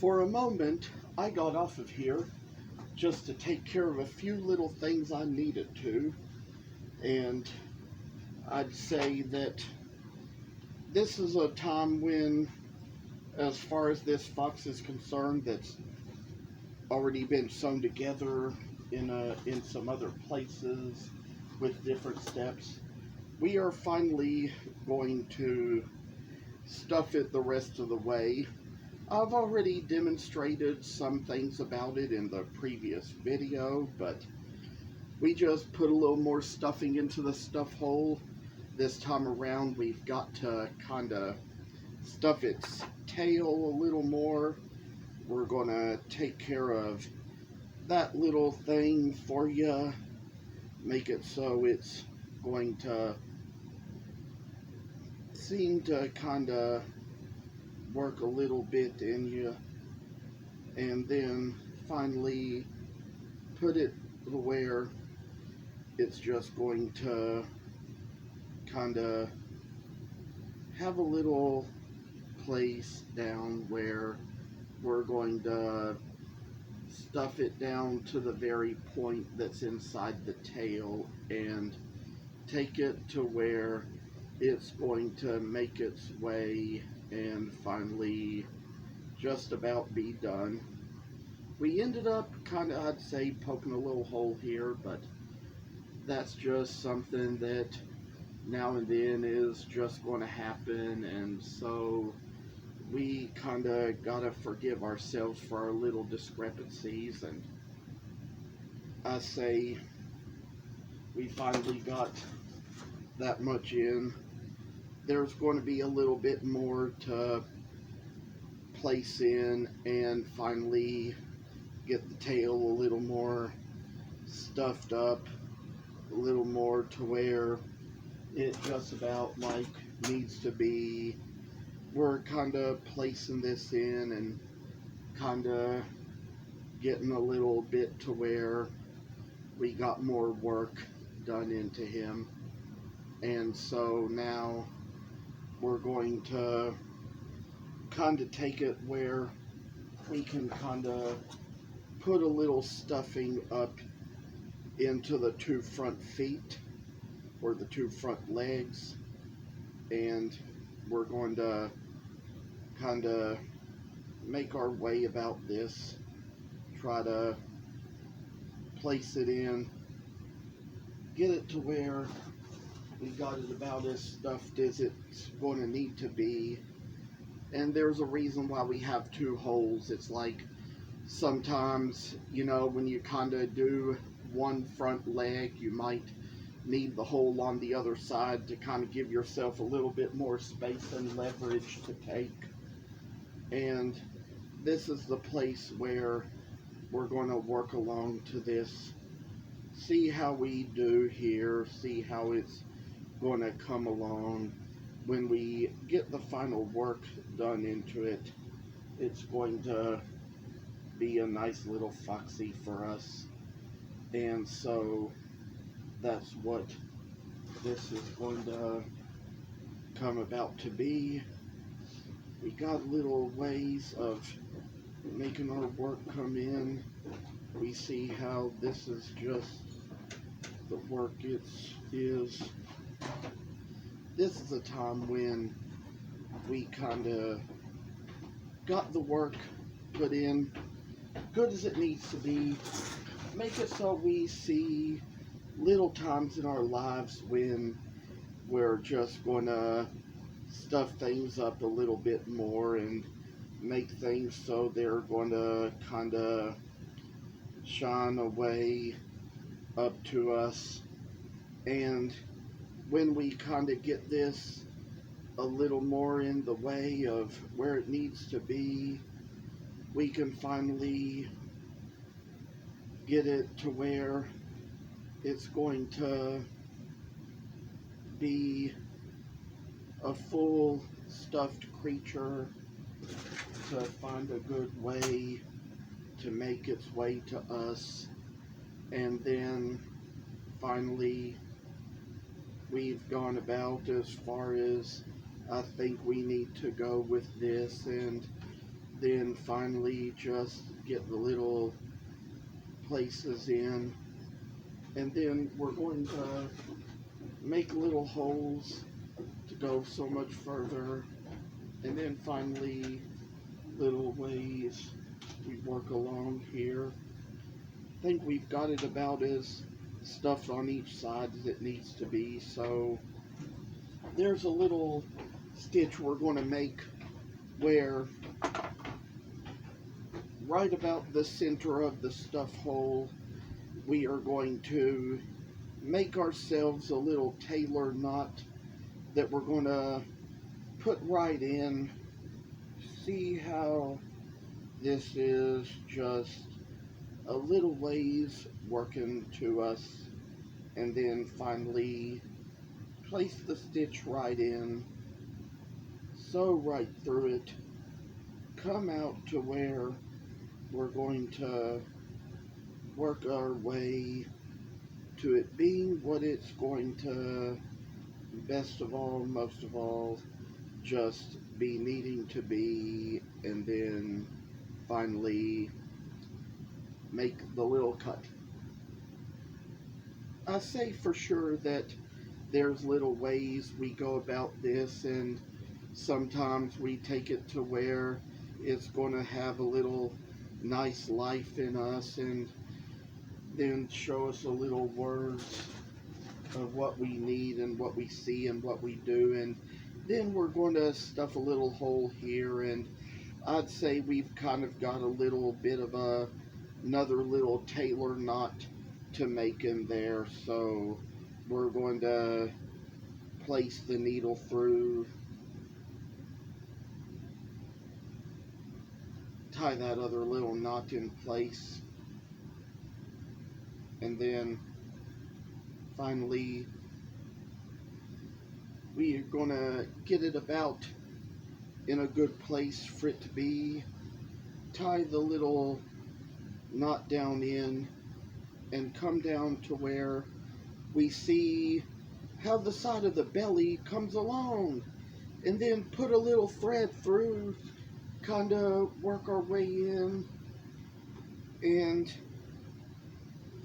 For a moment, I got off of here just to take care of a few little things I needed to, and I'd say that this is a time when, as far as this fox is concerned, that's already been sewn together in some other places with different steps. We are finally going to stuff it the rest of the way. I've already demonstrated some things about it in the previous video, but we just put a little more stuffing into the stuff hole. This time around, we've got to kind of stuff its tail a little more. We're going to take care of that little thing for you, make it so it's going to seem to kind of work a little bit in you, and then finally put it to where it's just going to kind of have a little place down where we're going to stuff it down to the very point that's inside the tail and take it to where it's going to make its way and finally just about be done. We ended up kind of, I'd say, poking a little hole here, but that's just something that now and then is just going to happen, and so we kind of gotta forgive ourselves for our little discrepancies. And I say we finally got that much in. There's going to be a little bit more to place in and finally get the tail a little more stuffed up, a little more to where it just about like needs to be. We're kind of placing this in and kind of getting a little bit to where we got more work done into him. And so now we're going to kind of take it where we can kind of put a little stuffing up into the two front feet or the two front legs, and we're going to kind of make our way about this, try to place it in, get it to where we got it about as stuffed as it's going to need to be. And there's a reason why we have two holes. It's like sometimes, you know, when you kind of do one front leg, you might need the hole on the other side to kind of give yourself a little bit more space and leverage to take. And this is the place where we're going to work along to this, see how we do here, see how it's going to come along. When we get the final work done into it, it's going to be a nice little foxy for us. And so that's what this is going to come about to be. We got little ways of making our work come in. We see how this is just the work is. This is a time when we kind of got the work put in good as it needs to be. Make it so we see little times in our lives when we're just going to stuff things up a little bit more and make things so they're going to kind of shine away up to us. And when we kind of get this a little more in the way of where it needs to be, we can finally get it to where it's going to be a full stuffed creature, to find a good way to make its way to us. And then finally we've gone about as far as I think we need to go with this, and Then finally just get the little places in, and then we're going to make little holes to go so much further, and then finally little ways we work along here. I think we've got it about as stuffed on each side as it needs to be. So there's a little stitch we're going to make where right about the center of the stuff hole we are going to make ourselves a little tailor knot that we're going to put right in. See how this is just a little ways working to us, and then finally place the stitch right in, sew right through it, come out to where we're going to work our way to it being what it's going to, best of all, most of all, just be needing to be, and then finally make the little cut. I say for sure that there's little ways we go about this, and sometimes we take it to where it's going to have a little nice life in us, and then show us a little words of what we need and what we see and what we do, and then we're going to stuff a little hole here, and I'd say we've kind of got a little bit of another little tailor knot to make in there. So we're going to place the needle through, tie that other little knot in place, and then finally we are going to get it about in a good place for it to be. Tie the little knot down in and come down to where we see how the side of the belly comes along, and then put a little thread through, kind of work our way in, and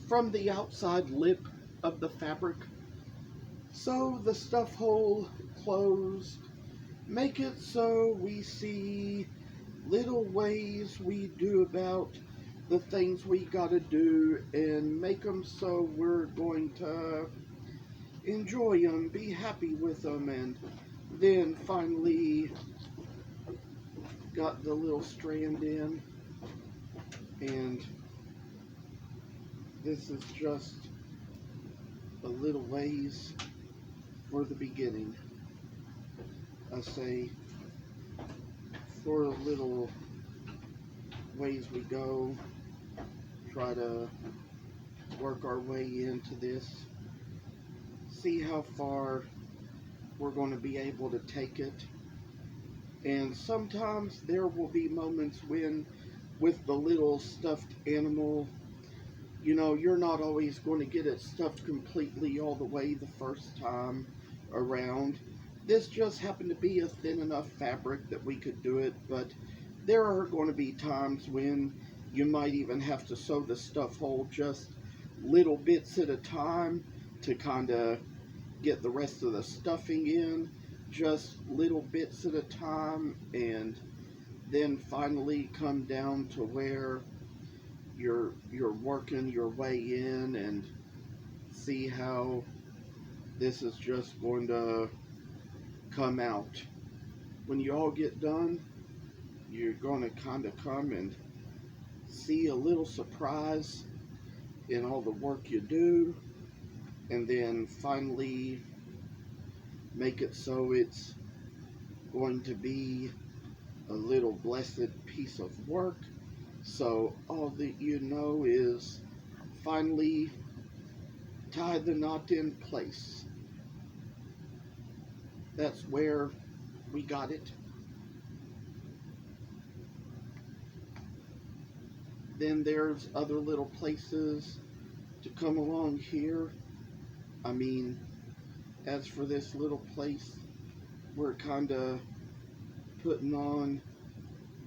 from the outside lip of the fabric, sew the stuff hole closed. Make it so we see little ways we do about the things we gotta do, and make them so we're going to enjoy them, be happy with them, and then finally got the little strand in, and this is just a little ways for the beginning. I say for a little ways we go, try to work our way into this, see how far we're going to be able to take it. And sometimes there will be moments when with the little stuffed animal, you know, you're not always going to get it stuffed completely all the way the first time around. This just happened to be a thin enough fabric that we could do it, but there are going to be times when you might even have to sew the stuff hole just little bits at a time to kind of get the rest of the stuffing in, just little bits at a time, and then finally come down to where you're working your way in, and see how this is just going to come out. When you all get done, you're going to kind of come and see a little surprise in all the work you do, and then finally make it so it's going to be a little blessed piece of work. So all that you know is finally tie the knot in place. That's where we got it. Then there's other little places to come along here. I mean, as for this little place, we're kind of putting on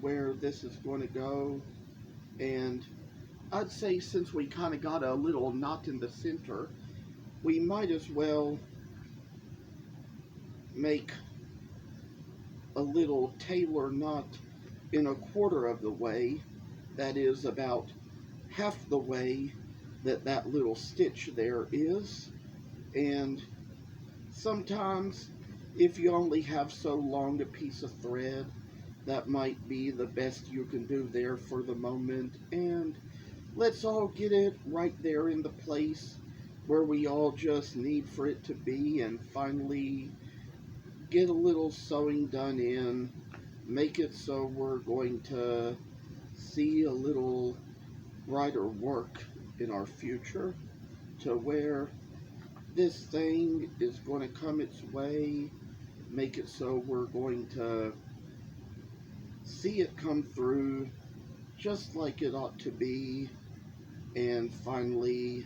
where this is going to go. And I'd say since we kind of got a little knot in the center, we might as well make a little tailor knot in a quarter of the way. That is about half the way that little stitch there is. And sometimes if you only have so long a piece of thread, that might be the best you can do there for the moment. And let's all get it right there in the place where we all just need for it to be, and finally get a little sewing done in, make it so we're going to see a little brighter work in our future, to where this thing is going to come its way, make it so we're going to see it come through just like it ought to be. And finally,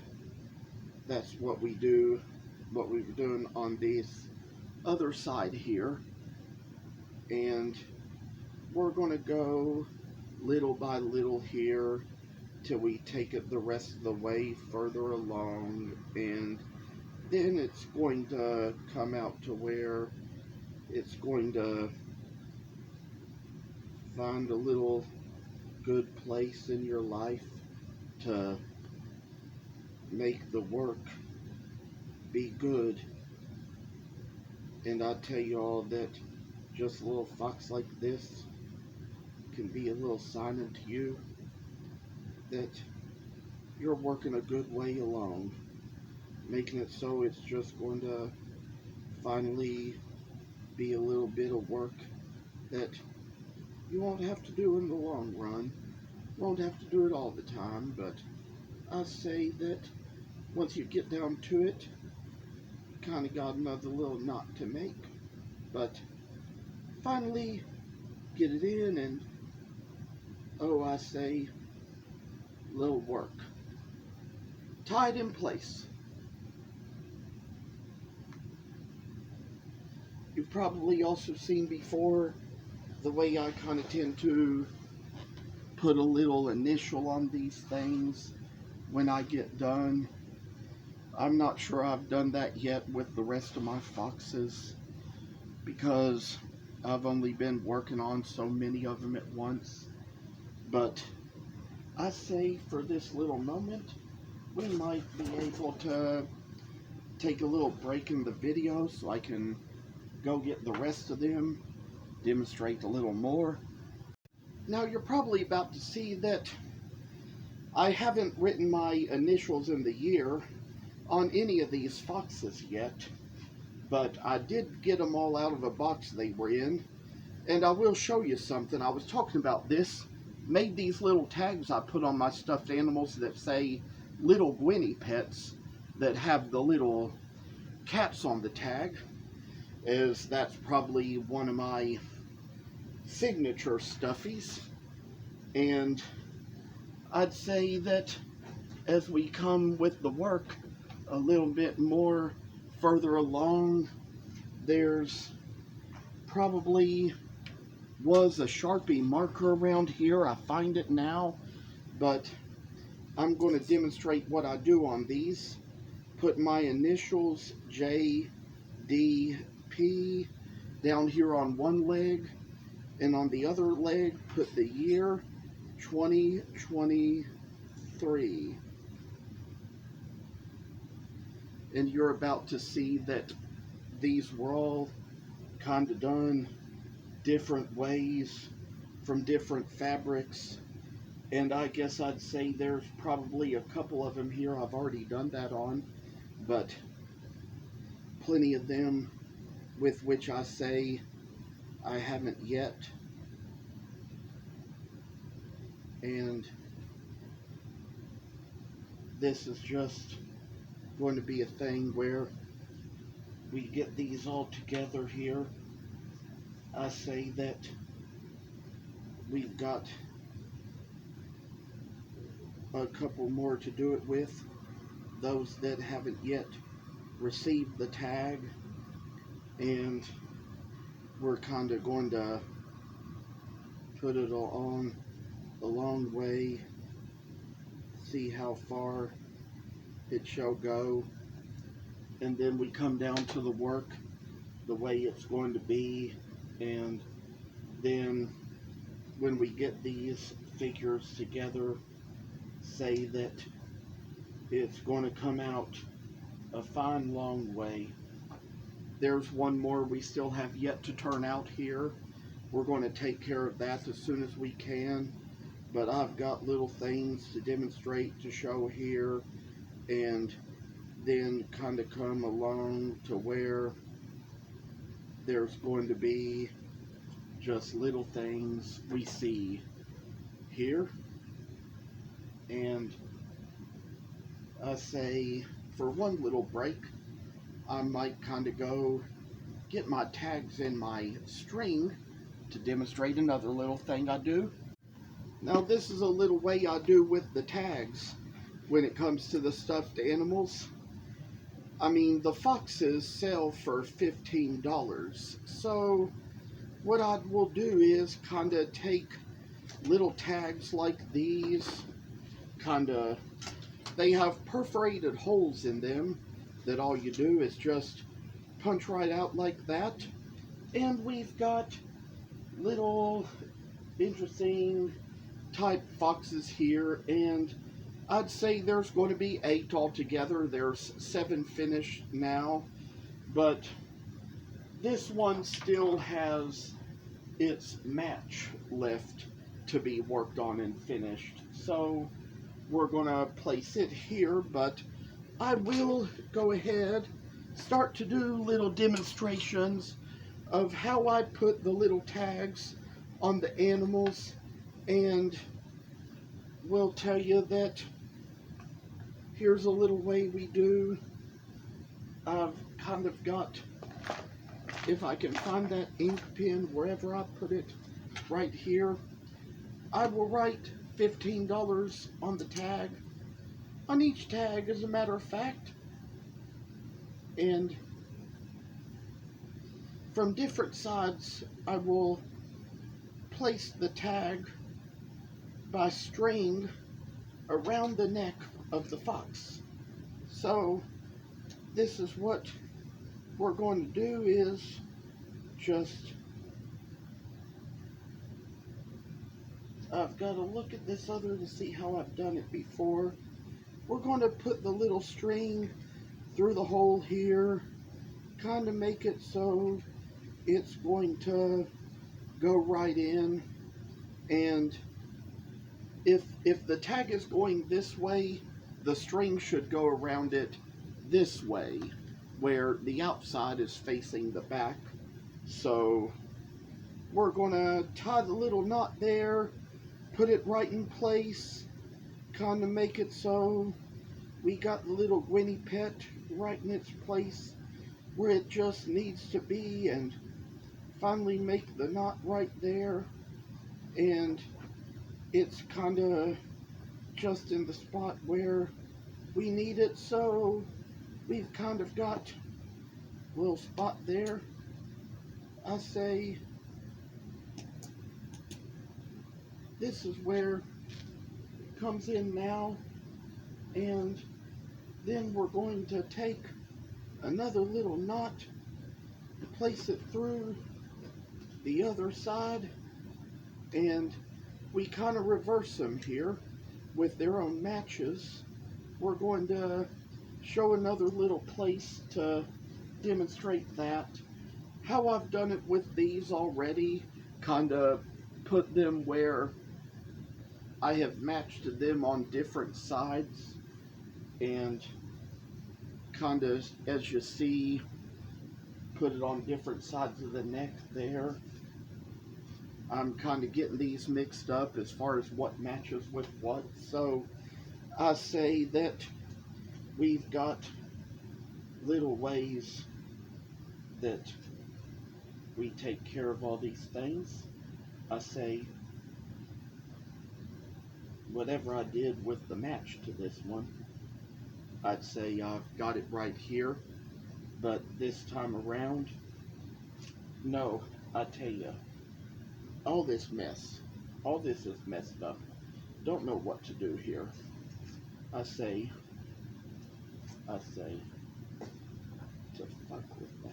that's what we do, what we were doing on this other side here. And we're going to go little by little here till we take it the rest of the way further along, and then it's going to come out to where it's going to find a little good place in your life to make the work be good. And I tell you all that just a little fox like this can be a little sign to you that you're working a good way along, making it so it's just going to finally be a little bit of work that you won't have to do in the long run. Won't have to do it all the time, but I say that once you get down to it, you kind of got another little knot to make, but finally get it in, and oh, I say, little work. Tied in place. You've probably also seen before the way I kind of tend to put a little initial on these things when I get done. I'm not sure I've done that yet with the rest of my foxes, because I've only been working on so many of them at once. But I say for this little moment, we might be able to take a little break in the video so I can go get the rest of them, demonstrate a little more. Now you're probably about to see that I haven't written my initials in the year on any of these foxes yet, but I did get them all out of a box they were in, and I will show you something. I was talking about this, made these little tags I put on my stuffed animals that say little Gwennie Pets, that have the little cats on the tag, as that's probably one of my signature stuffies. And I'd say that as we come with the work a little bit more further along, there's probably was a Sharpie marker around here. I find it now, but I'm going to demonstrate what I do on these. Put my initials J, D, P down here on one leg, and on the other leg put the year 2023. And you're about to see that these were all kind of done different ways from different fabrics. And I guess I'd say there's probably a couple of them here I've already done that on, but plenty of them with which I say I haven't yet. And this is just going to be a thing where we get these all together here. I say that we've got a couple more to do it with, those that haven't yet received the tag, and we're kind of going to put it on a long way, see how far it shall go, and then we come down to the work the way it's going to be, and then when we get these figures together, say that it's going to come out a fine long way. There's one more we still have yet to turn out here. We're going to take care of that as soon as we can, but I've got little things to demonstrate, to show here, and then kind of come along to where there's going to be just little things we see here. And I say, for one little break, I might kind of go get my tags and my string to demonstrate another little thing I do. Now this is a little way I do with the tags when it comes to the stuffed animals. I mean, the foxes sell for $15, so what I will do is kind of take little tags like these, they have perforated holes in them that all you do is just punch right out like that, and we've got little interesting type foxes here, and I'd say there's going to be 8 altogether. There's 7 finished now, but this one still has its match left to be worked on and finished, so we're going to place it here. But I will go ahead, start to do little demonstrations of how I put the little tags on the animals, and will tell you that here's a little way we do. I've kind of got, if I can find that ink pen wherever I put it, right here, I will write $15 on the tag, on each tag as a matter of fact, and from different sides I will place the tag by string around the neck of the fox. So this is what we're going to do, is just, I've got to look at this other to see how I've done it before. We're going to put the little string through the hole here, kind of make it so it's going to go right in, and if the tag is going this way, the string should go around it this way, where the outside is facing the back. So we're going to tie the little knot there, put it right in place, kind of make it so we got the little Gwennie Pet right in its place where it just needs to be, and finally make the knot right there, and it's kind of just in the spot where we need it, so we've kind of got a little spot there. I say this is where it comes in now, and then we're going to take another little knot, place it through the other side, and we kind of reverse them here with their own matches. We're going to show another little place to demonstrate that. How I've done it with these already, kind of put them where I have matched them on different sides, and kind of, as you see, put it on different sides of the neck there. I'm kind of getting these mixed up as far as what matches with what, so I say that we've got little ways that we take care of all these things. I say whatever I did with the match to this one, I'd say I've got it right here, but this time around, no, I tell you, all this mess all this is messed up. Don't know what to do here. I say, to fuck with that.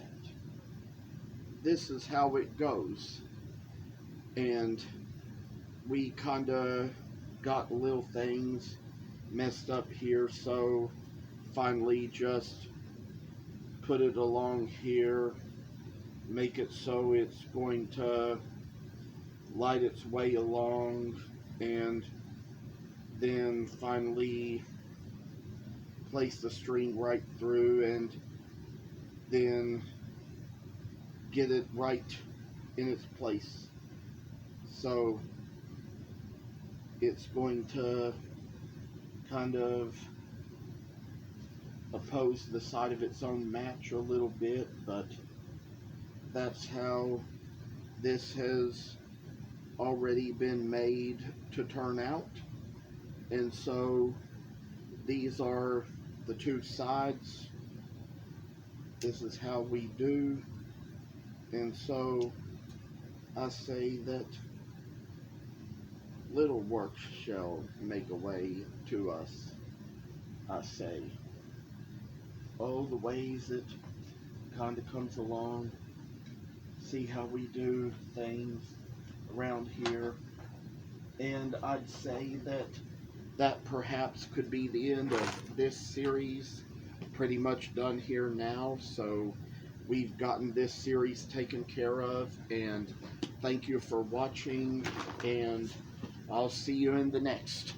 This is how it goes. And we kinda got little things messed up here, so finally just put it along here, make it so it's going to light its way along, and then finally place the string right through, and then get it right in its place. So it's going to kind of oppose the side of its own match a little bit, but that's how this has already been made to turn out. And so these are the two sides. This is how we do. And so I say that little work shall make a way to us. I say, oh, the ways it kind of comes along. See how we do things around here. And I'd say that that perhaps could be the end of this series. Pretty much done here now, so we've gotten this series taken care of, and thank you for watching, and I'll see you in the next.